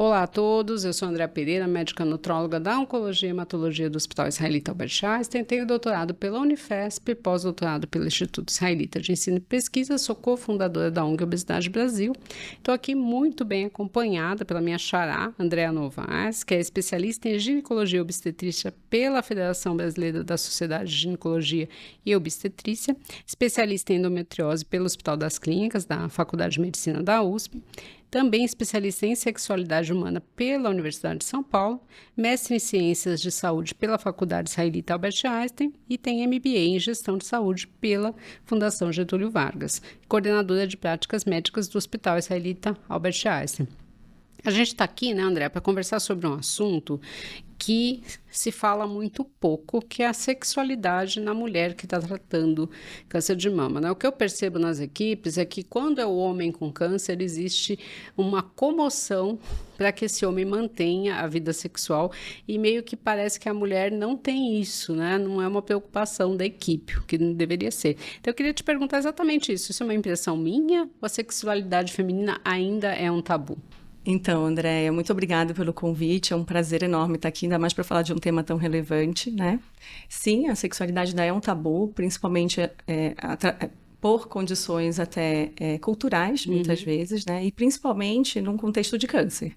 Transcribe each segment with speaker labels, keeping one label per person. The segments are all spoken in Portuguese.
Speaker 1: Olá a todos, eu sou Andréa Pereira, médica nutróloga da Oncologia e Hematologia do Hospital Israelita Albert Einstein, tenho doutorado pela Unifesp e pós-doutorado pelo Instituto Israelita de Ensino e Pesquisa, sou cofundadora da ONG Obesidade Brasil. Estou aqui muito bem acompanhada pela minha xará, Andréa Novaes, que é especialista em ginecologia e obstetrícia pela Federação Brasileira da Sociedade de Ginecologia e Obstetrícia, especialista em endometriose pelo Hospital das Clínicas da Faculdade de Medicina da USP, também especialista em sexualidade humana pela Universidade de São Paulo, mestre em ciências de saúde pela Faculdade Israelita Albert Einstein e tem MBA em gestão de saúde pela Fundação Getúlio Vargas, coordenadora de práticas médicas do Hospital Israelita Albert Einstein. A gente está aqui, né, André, para conversar sobre um assunto que se fala muito pouco, que é a sexualidade na mulher que está tratando câncer de mama, né? O que eu percebo nas equipes é que quando é o homem com câncer, existe uma comoção para que esse homem mantenha a vida sexual e meio que parece que a mulher não tem isso, né? Não é uma preocupação da equipe, o que não deveria ser. Então eu queria te perguntar exatamente isso. Isso é uma impressão minha ou a sexualidade feminina ainda é um tabu?
Speaker 2: Então, Andréia, muito obrigada pelo convite, é um prazer enorme estar aqui, ainda mais para falar de um tema tão relevante, né? Sim, a sexualidade ainda é um tabu, principalmente por condições até culturais, muitas vezes, né? E principalmente num contexto de câncer.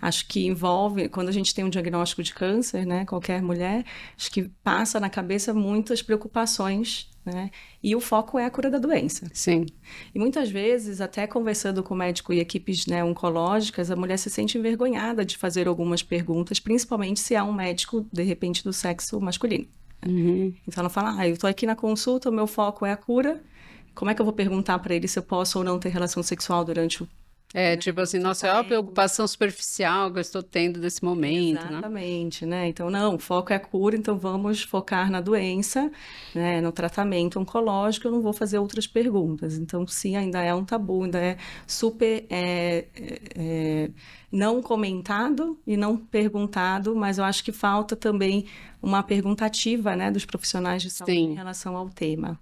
Speaker 2: Acho que envolve, quando a gente tem um diagnóstico de câncer, né, qualquer mulher, acho que passa na cabeça muitas preocupações, né, e o foco é a cura da doença.
Speaker 1: Sim.
Speaker 2: E muitas vezes, até conversando com o médico e equipes, né, oncológicas, a mulher se sente envergonhada de fazer algumas perguntas, principalmente se há um médico, de repente, do sexo masculino. Então ela fala, eu estou aqui na consulta, o meu foco é a cura, como é que eu vou perguntar para ele se eu posso ou não ter relação sexual durante o...
Speaker 1: Tipo assim, nossa, é uma preocupação superficial que eu estou tendo nesse momento,
Speaker 2: Exatamente, né? Então, não, o foco é a cura, então vamos focar na doença, né? No tratamento oncológico, eu não vou fazer outras perguntas. Então, sim, ainda é um tabu, ainda é super não comentado e não perguntado, mas eu acho que falta também uma pergunta ativa, né, dos profissionais de saúde em relação ao tema.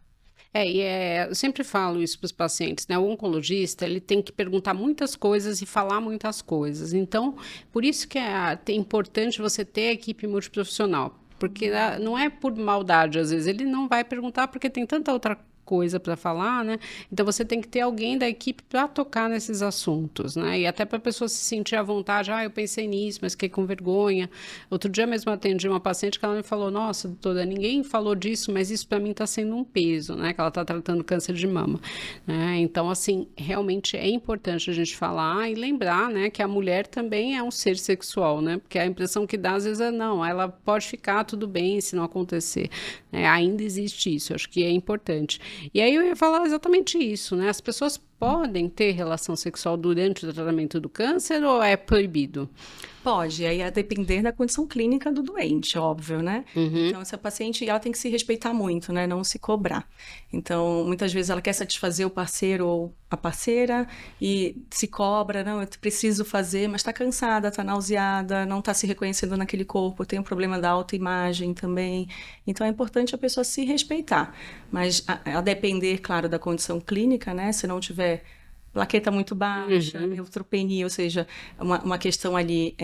Speaker 1: Eu sempre falo isso para os pacientes, né? O oncologista, ele tem que perguntar muitas coisas e falar muitas coisas. Então, por isso que é importante você ter a equipe multiprofissional. Porque não é por maldade, às vezes. Ele não vai perguntar porque tem tanta outra coisa para falar, né? Então, você tem que ter alguém da equipe para tocar nesses assuntos, né? E até para a pessoa se sentir à vontade. Eu pensei nisso, mas fiquei com vergonha. Outro dia mesmo eu atendi uma paciente que ela me falou, nossa, doutora, ninguém falou disso, mas isso para mim está sendo um peso, né? Que ela está tratando câncer de mama, né? Então, assim, realmente é importante a gente falar e lembrar, né? Que a mulher também é um ser sexual, né? Porque a impressão que dá, às vezes, não, ela pode ficar tudo bem se não acontecer, né? Ainda existe isso, acho que é importante. E aí eu ia falar exatamente isso, né? As pessoas podem ter relação sexual durante o tratamento do câncer ou é proibido?
Speaker 2: Pode, aí a depender da condição clínica do doente, óbvio, né? Então, essa paciente, ela tem que se respeitar muito, né? Não se cobrar. Então, muitas vezes ela quer satisfazer o parceiro ou a parceira e se cobra, não, eu preciso fazer, mas está cansada, está nauseada, não está se reconhecendo naquele corpo, tem um problema da autoimagem também. Então, é importante a pessoa se respeitar. Mas, a depender, claro, da condição clínica, né? Se não tiver plaqueta muito baixa, neutropenia, ou seja, uma questão ali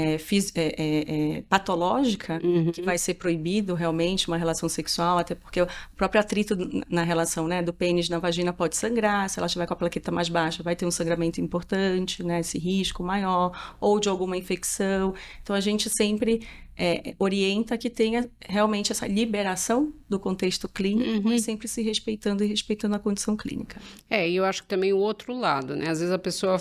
Speaker 2: patológica, que vai ser proibido realmente uma relação sexual, até porque o próprio atrito na relação, né, do pênis na vagina pode sangrar, se ela estiver com a plaqueta mais baixa, vai ter um sangramento importante, né, esse risco maior, ou de alguma infecção. Então, a gente sempre orienta que tenha realmente essa liberação do contexto clínico, mas sempre se respeitando e respeitando a condição clínica.
Speaker 1: E eu acho que também o outro lado, né? Às vezes a pessoa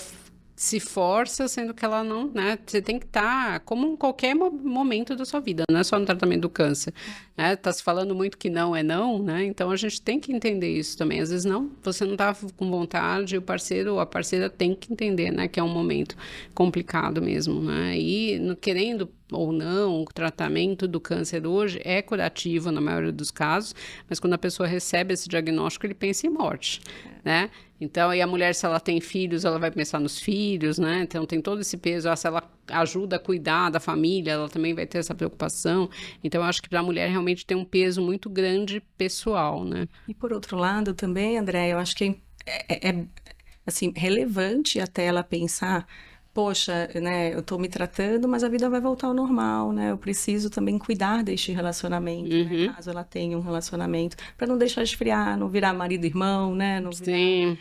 Speaker 1: se força, sendo que ela não, né? Você tem que estar, como em qualquer momento da sua vida, não é só no tratamento do câncer, né? Tá se falando muito que não é não, né? Então a gente tem que entender isso também. Às vezes não, você não tá com vontade, o parceiro ou a parceira tem que entender, né? Que é um momento complicado mesmo, né? E querendo ou não, o tratamento do câncer hoje é curativo na maioria dos casos, mas quando a pessoa recebe esse diagnóstico, ele pensa em morte, né? Então, e a mulher, se ela tem filhos, ela vai pensar nos filhos, né? Então, tem todo esse peso. Se ela ajuda a cuidar da família, ela também vai ter essa preocupação. Então, eu acho que para a mulher realmente tem um peso muito grande pessoal, né?
Speaker 2: E por outro lado também, André, eu acho que é assim, relevante até ela pensar poxa, né, eu tô me tratando, mas a vida vai voltar ao normal, né? Eu preciso também cuidar deste relacionamento, né? Caso ela tenha um relacionamento, para não deixar esfriar, não virar marido e irmão, né? Não virar,
Speaker 1: Sim.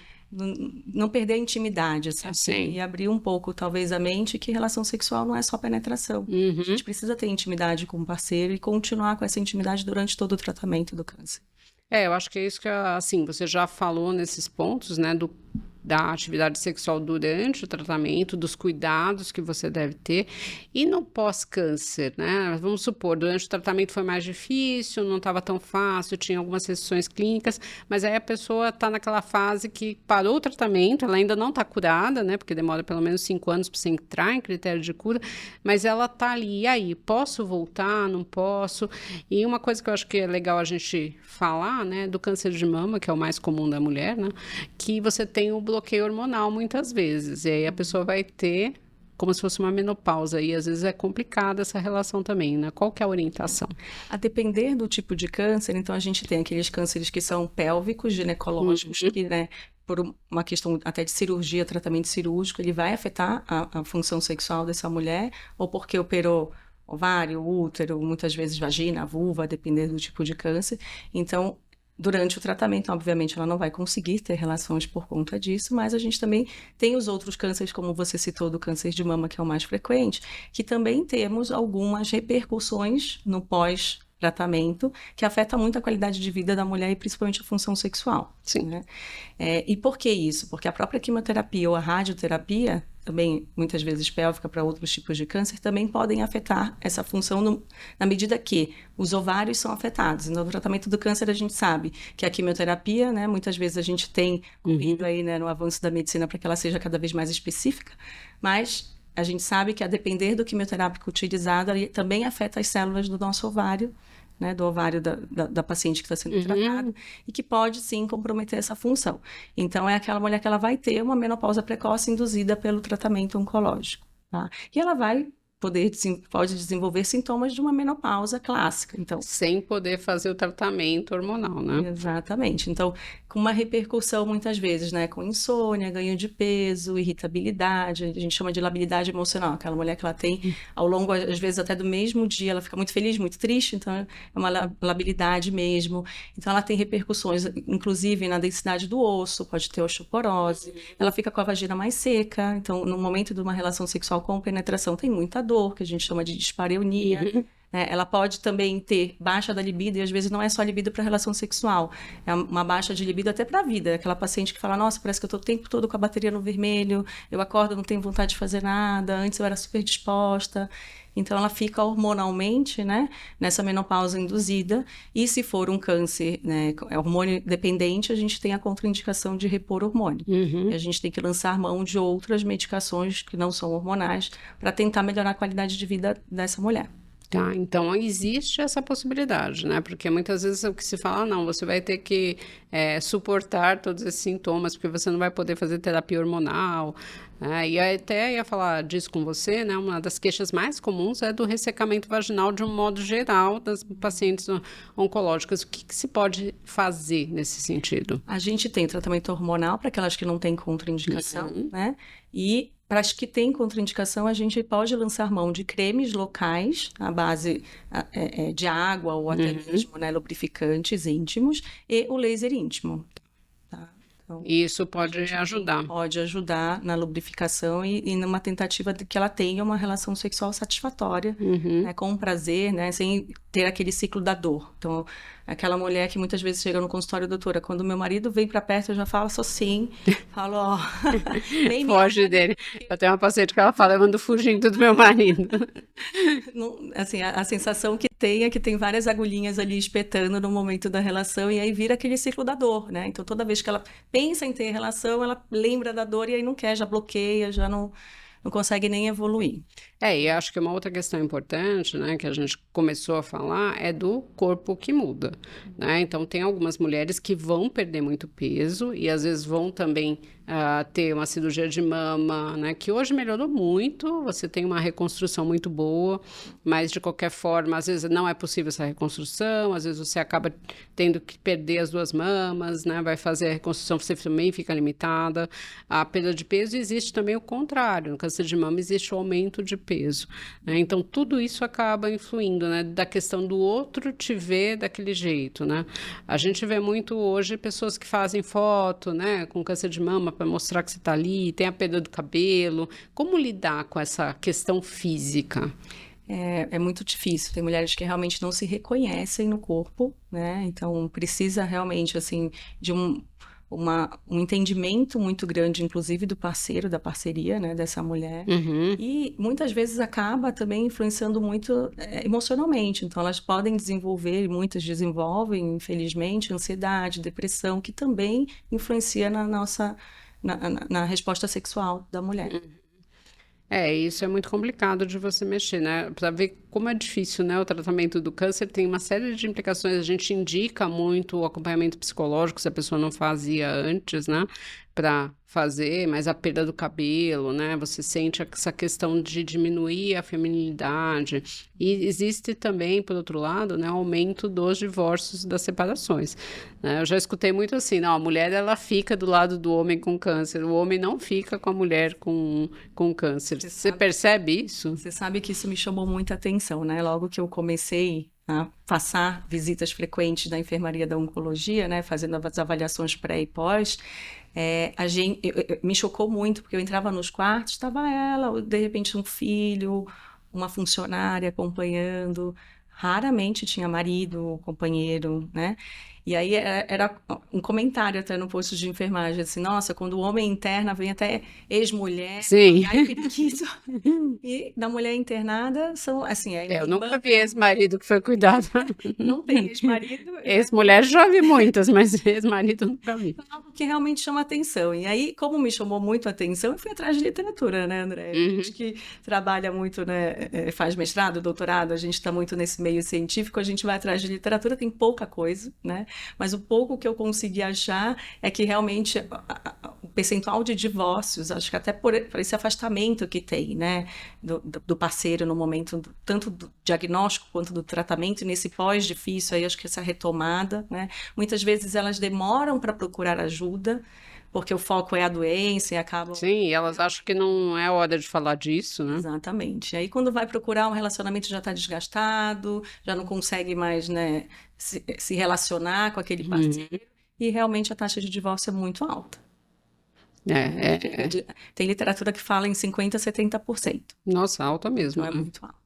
Speaker 2: não perder a intimidade, sabe?
Speaker 1: Sim.
Speaker 2: E abrir um pouco, talvez, a mente que relação sexual não é só penetração. A gente precisa ter intimidade com o parceiro e continuar com essa intimidade durante todo o tratamento do câncer.
Speaker 1: Eu acho que é isso que, assim, você já falou nesses pontos, né, da atividade sexual durante o tratamento, dos cuidados que você deve ter, e no pós-câncer, né? Vamos supor, durante o tratamento foi mais difícil, não estava tão fácil, tinha algumas restrições clínicas, mas aí a pessoa está naquela fase que parou o tratamento, ela ainda não está curada, né? Porque demora pelo menos 5 anos para você entrar em critério de cura, mas ela está ali, e aí, posso voltar, não posso? E uma coisa que eu acho que é legal a gente falar, né, do câncer de mama, que é o mais comum da mulher, né? Que você tem o bloqueio hormonal muitas vezes, e aí a pessoa vai ter como se fosse uma menopausa, e às vezes é complicada essa relação também, né? Qual que é a orientação?
Speaker 2: A depender do tipo de câncer, então a gente tem aqueles cânceres que são pélvicos, ginecológicos, que, né, por uma questão até de cirurgia, tratamento cirúrgico, ele vai afetar a função sexual dessa mulher, ou porque operou ovário, útero, muitas vezes vagina, vulva, a depender do tipo de câncer. Então, durante o tratamento, obviamente, ela não vai conseguir ter relações por conta disso, mas a gente também tem os outros cânceres, como você citou, do câncer de mama, que é o mais frequente, que também temos algumas repercussões no pós-tratamento, que afeta muito a qualidade de vida da mulher e principalmente a função sexual.
Speaker 1: Sim.
Speaker 2: Né? E por que isso? Porque a própria quimioterapia ou a radioterapia, também muitas vezes pélvica para outros tipos de câncer, também podem afetar essa função na medida que os ovários são afetados. No tratamento do câncer a gente sabe que a quimioterapia, né, muitas vezes a gente tem corrido aí, né, no avanço da medicina para que ela seja cada vez mais específica, mas a gente sabe que a depender do quimioterápico utilizado, ele também afeta as células do nosso ovário, né, do ovário da paciente que está sendo tratada, e que pode, sim, comprometer essa função. Então, é aquela mulher que ela vai ter uma menopausa precoce induzida pelo tratamento oncológico, tá? E ela pode desenvolver sintomas de uma menopausa clássica. Então,
Speaker 1: sem poder fazer o tratamento hormonal, né?
Speaker 2: Exatamente. Então, com uma repercussão muitas vezes, né, com insônia, ganho de peso, irritabilidade, a gente chama de labilidade emocional, aquela mulher que ela tem ao longo, às vezes até do mesmo dia, ela fica muito feliz, muito triste, então é uma labilidade mesmo. Então, ela tem repercussões, inclusive na densidade do osso, pode ter osteoporose, ela fica com a vagina mais seca, então no momento de uma relação sexual com penetração tem muita dor, que a gente chama de dispareunia. Ela pode também ter baixa da libido, e às vezes não é só libido para relação sexual, é uma baixa de libido até para a vida. Aquela paciente que fala, nossa, parece que eu estou o tempo todo com a bateria no vermelho, eu acordo, não tenho vontade de fazer nada, antes eu era super disposta. Então, ela fica hormonalmente, né, nessa menopausa induzida, e se for um câncer, né, hormônio dependente, a gente tem a contraindicação de repor hormônio. E a gente tem que lançar mão de outras medicações que não são hormonais para tentar melhorar a qualidade de vida dessa mulher.
Speaker 1: Tá, então existe essa possibilidade, né? Porque muitas vezes o que se fala, não, você vai ter que suportar todos esses sintomas, porque você não vai poder fazer terapia hormonal. E até ia falar disso com você, né? Uma das queixas mais comuns é do ressecamento vaginal de um modo geral das pacientes oncológicas. O que se pode fazer nesse sentido?
Speaker 2: A gente tem tratamento hormonal para aquelas que não têm contraindicação, né? E para as que têm contraindicação, a gente pode lançar mão de cremes locais, à base de água ou até mesmo, né, lubrificantes íntimos, e o laser íntimo. Tá? Então,
Speaker 1: isso pode ajudar.
Speaker 2: Pode ajudar na lubrificação e numa tentativa de que ela tenha uma relação sexual satisfatória, né, com prazer, né, sem ter aquele ciclo da dor. Então, aquela mulher que muitas vezes chega no consultório, doutora, quando meu marido vem para perto, eu já falo só sim, falo, ó,
Speaker 1: bem foge dele. Eu tenho uma paciente que ela fala, eu ando fugindo do meu marido.
Speaker 2: Assim, a sensação que tem é que tem várias agulhinhas ali espetando no momento da relação, e aí vira aquele ciclo da dor, né? Então, toda vez que ela pensa em ter relação, ela lembra da dor e aí não quer, já bloqueia, já não consegue nem evoluir.
Speaker 1: E acho que uma outra questão importante, né, que a gente começou a falar é do corpo que muda, né? Então, tem algumas mulheres que vão perder muito peso e às vezes vão também ter uma cirurgia de mama, né, que hoje melhorou muito, você tem uma reconstrução muito boa, mas de qualquer forma, às vezes não é possível essa reconstrução, às vezes você acaba tendo que perder as duas mamas, né, vai fazer a reconstrução, você também fica limitada. A perda de peso existe também o contrário, no câncer de mama existe o aumento de peso, né? Então tudo isso acaba influindo, né, da questão do outro te ver daquele jeito, né? A gente vê muito hoje pessoas que fazem foto, né, com câncer de mama para mostrar que você está ali, tem a perda do cabelo. Como lidar com essa questão física?
Speaker 2: É muito difícil. Tem mulheres que realmente não se reconhecem no corpo, né? Então precisa realmente assim de um entendimento muito grande, inclusive do parceiro, da parceria, né, dessa mulher. E muitas vezes acaba também influenciando muito emocionalmente. Então, elas podem desenvolver, e muitas desenvolvem, infelizmente, ansiedade, depressão, que também influencia na resposta sexual da mulher.
Speaker 1: Isso é muito complicado de você mexer, né? Para ver como é difícil, né? O tratamento do câncer tem uma série de implicações. A gente indica muito o acompanhamento psicológico, se a pessoa não fazia antes, né? Para fazer, mas a perda do cabelo, né? Você sente essa questão de diminuir a feminilidade. E existe também, por outro lado, né, o aumento dos divórcios, das separações, né? Eu já escutei muito assim, não, a mulher ela fica do lado do homem com câncer, o homem não fica com a mulher com câncer. Você percebe isso?
Speaker 2: Você sabe que isso me chamou muita atenção, né? Logo que eu comecei a passar visitas frequentes da enfermaria da oncologia, né, fazendo as avaliações pré e pós, me chocou muito, porque eu entrava nos quartos, estava ela, de repente um filho, uma funcionária acompanhando, raramente tinha marido, companheiro, né? E aí era um comentário até no posto de enfermagem, assim, nossa, quando o homem interna, vem até ex-mulher,
Speaker 1: Sim.
Speaker 2: ai, periquito. E da mulher internada, são, assim...
Speaker 1: Eu nunca vi ex-marido que foi cuidado.
Speaker 2: Não tem ex-marido.
Speaker 1: Ex-mulher já vi muitas, mas ex-marido nunca vi.
Speaker 2: É algo que realmente chama atenção. E aí, como me chamou muito a atenção, eu fui atrás de literatura, né, André? A gente que trabalha muito, né, faz mestrado, doutorado, a gente está muito nesse meio científico, a gente vai atrás de literatura, tem pouca coisa, né? Mas o pouco que eu consegui achar é que realmente o percentual de divórcios, acho que até por esse afastamento que tem, né, do parceiro no momento, tanto do diagnóstico quanto do tratamento, e nesse pós-difícil, aí acho que essa retomada, né, muitas vezes elas demoram para procurar ajuda, porque o foco é a doença e acabam...
Speaker 1: Sim, elas acham que não é hora de falar disso, né?
Speaker 2: Exatamente. Aí quando vai procurar, um relacionamento já está desgastado, já não consegue mais, né, se relacionar com aquele parceiro, e realmente a taxa de divórcio é muito alta. Tem literatura que fala em 50% a 70%.
Speaker 1: Nossa, alta mesmo.
Speaker 2: Então é muito alta.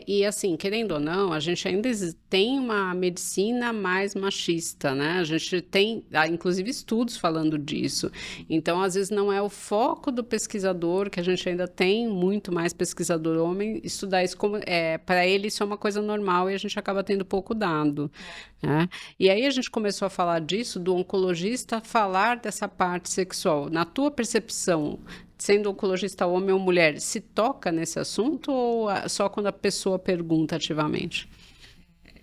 Speaker 1: E assim, querendo ou não, a gente ainda tem uma medicina mais machista, né? A gente tem, inclusive, estudos falando disso. Então, às vezes, não é o foco do pesquisador, que a gente ainda tem muito mais pesquisador homem, estudar isso como... para ele, isso é uma coisa normal e a gente acaba tendo pouco dado, né? E aí, a gente começou a falar disso, do oncologista falar dessa parte sexual. Na tua percepção, sendo oncologista homem ou mulher, se toca nesse assunto ou só quando a pessoa pergunta ativamente?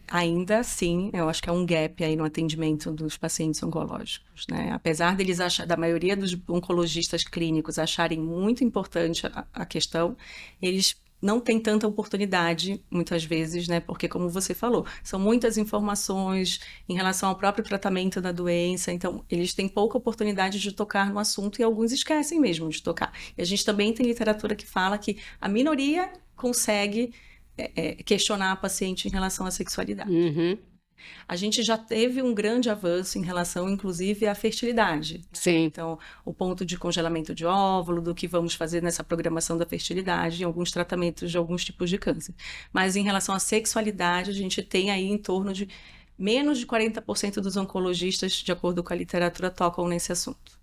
Speaker 2: Ainda assim, eu acho que é um gap aí no atendimento dos pacientes oncológicos, né? Apesar deles da maioria dos oncologistas clínicos acharem muito importante a questão, eles não têm tanta oportunidade, muitas vezes, né? Porque, como você falou, são muitas informações em relação ao próprio tratamento da doença, então eles têm pouca oportunidade de tocar no assunto e alguns esquecem mesmo de tocar. E a gente também tem literatura que fala que a minoria consegue questionar a paciente em relação à sexualidade. A gente já teve um grande avanço em relação, inclusive, à fertilidade.
Speaker 1: Sim.
Speaker 2: Então, o ponto de congelamento de óvulo, do que vamos fazer nessa programação da fertilidade, em alguns tratamentos de alguns tipos de câncer. Mas em relação à sexualidade, a gente tem aí em torno de menos de 40% dos oncologistas, de acordo com a literatura, tocam nesse assunto.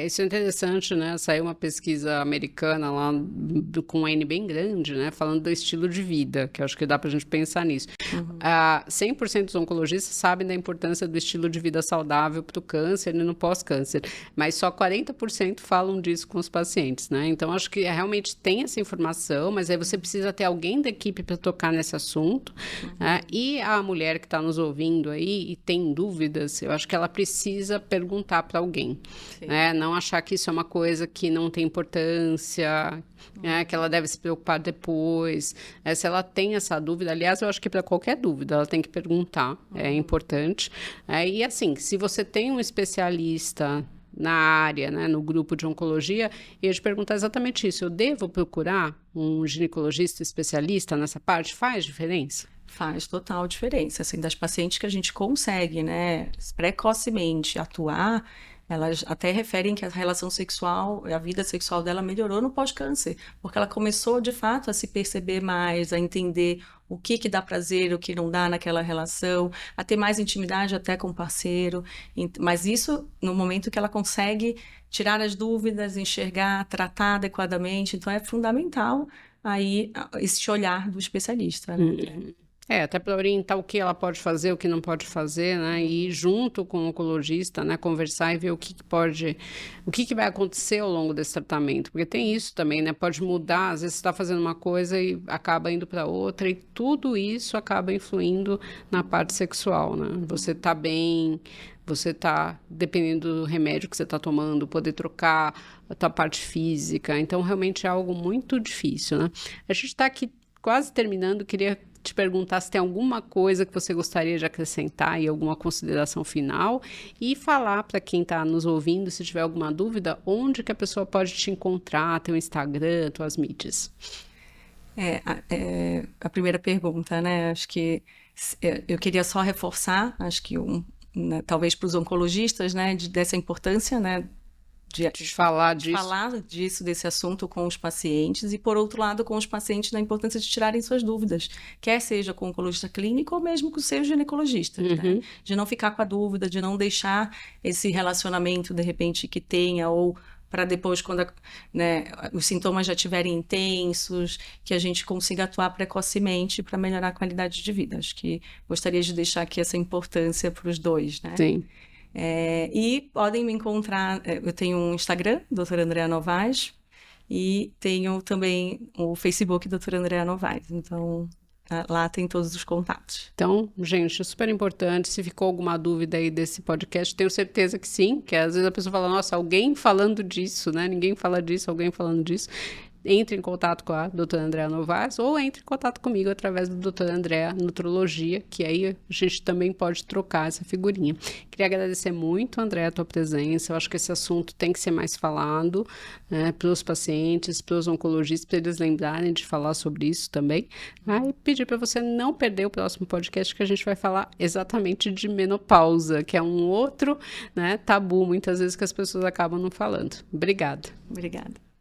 Speaker 1: Isso é interessante, né? Saiu uma pesquisa americana lá com um N bem grande, né? Falando do estilo de vida, que eu acho que dá pra gente pensar nisso. 100% dos oncologistas sabem da importância do estilo de vida saudável para o câncer e no pós-câncer, mas só 40% falam disso com os pacientes, né? Então, acho que realmente tem essa informação, mas aí você precisa ter alguém da equipe para tocar nesse assunto, né? E a mulher que está nos ouvindo aí e tem dúvidas, eu acho que ela precisa perguntar para alguém, né? Não achar que isso é uma coisa que não tem importância, que ela deve se preocupar depois. Se ela tem essa dúvida, aliás, eu acho que para qualquer dúvida ela tem que perguntar, é importante. E assim, se você tem um especialista na área, né, no grupo de oncologia, eu ia te perguntar exatamente isso. Eu devo procurar um ginecologista especialista nessa parte? Faz diferença?
Speaker 2: Faz total diferença. Assim, das pacientes que a gente consegue, né, precocemente atuar, elas até referem que a relação sexual, a vida sexual dela melhorou no pós-câncer, porque ela começou, de fato, a se perceber mais, a entender o que dá prazer, o que não dá naquela relação, a ter mais intimidade até com o parceiro. Mas isso no momento que ela consegue tirar as dúvidas, enxergar, tratar adequadamente. Então, é fundamental aí esse olhar do especialista, né?
Speaker 1: Até para orientar o que ela pode fazer, o que não pode fazer, né? E ir junto com o oncologista, né? Conversar e ver o que vai acontecer ao longo desse tratamento. Porque tem isso também, né? Pode mudar, às vezes você está fazendo uma coisa e acaba indo para outra, e tudo isso acaba influindo na parte sexual, né? Você está bem, você está, dependendo do remédio que você está tomando, poder trocar a tua parte física. Então, realmente é algo muito difícil, né? A gente está aqui quase terminando, queria te perguntar se tem alguma coisa que você gostaria de acrescentar e alguma consideração final, e falar para quem está nos ouvindo, se tiver alguma dúvida, onde que a pessoa pode te encontrar, teu Instagram, tuas mídias.
Speaker 2: A primeira pergunta, né? Acho que eu queria só reforçar, acho que né, talvez para os oncologistas, né, dessa importância, né, de falar disso, desse assunto com os pacientes, e por outro lado com os pacientes da importância de tirarem suas dúvidas, quer seja com o oncologista clínico ou mesmo com o seu ginecologista, né? De não ficar com a dúvida, de não deixar esse relacionamento de repente que tenha, ou para depois, quando né, os sintomas já estiverem intensos, que a gente consiga atuar precocemente para melhorar a qualidade de vida. Acho que gostaria de deixar aqui essa importância para os dois, né?
Speaker 1: Sim.
Speaker 2: E podem me encontrar, eu tenho um Instagram, doutora Andrea Novaes, e tenho também o Facebook, doutora Andrea Novaes. Então, lá tem todos os contatos.
Speaker 1: Então, gente, super importante. Se ficou alguma dúvida aí desse podcast, tenho certeza que sim, que às vezes a pessoa fala, nossa, alguém falando disso, né? Ninguém fala disso, alguém falando disso. Entre em contato com a doutora Andrea Novaes ou entre em contato comigo através do doutora Andrea Nutrologia, que aí a gente também pode trocar essa figurinha. Queria agradecer muito, Andrea, a tua presença. Eu acho que esse assunto tem que ser mais falado, né, para os pacientes, para os oncologistas, para eles lembrarem de falar sobre isso também. E pedir para você não perder o próximo podcast, que a gente vai falar exatamente de menopausa, que é um outro, né, tabu, muitas vezes, que as pessoas acabam não falando. Obrigada.
Speaker 2: Obrigada.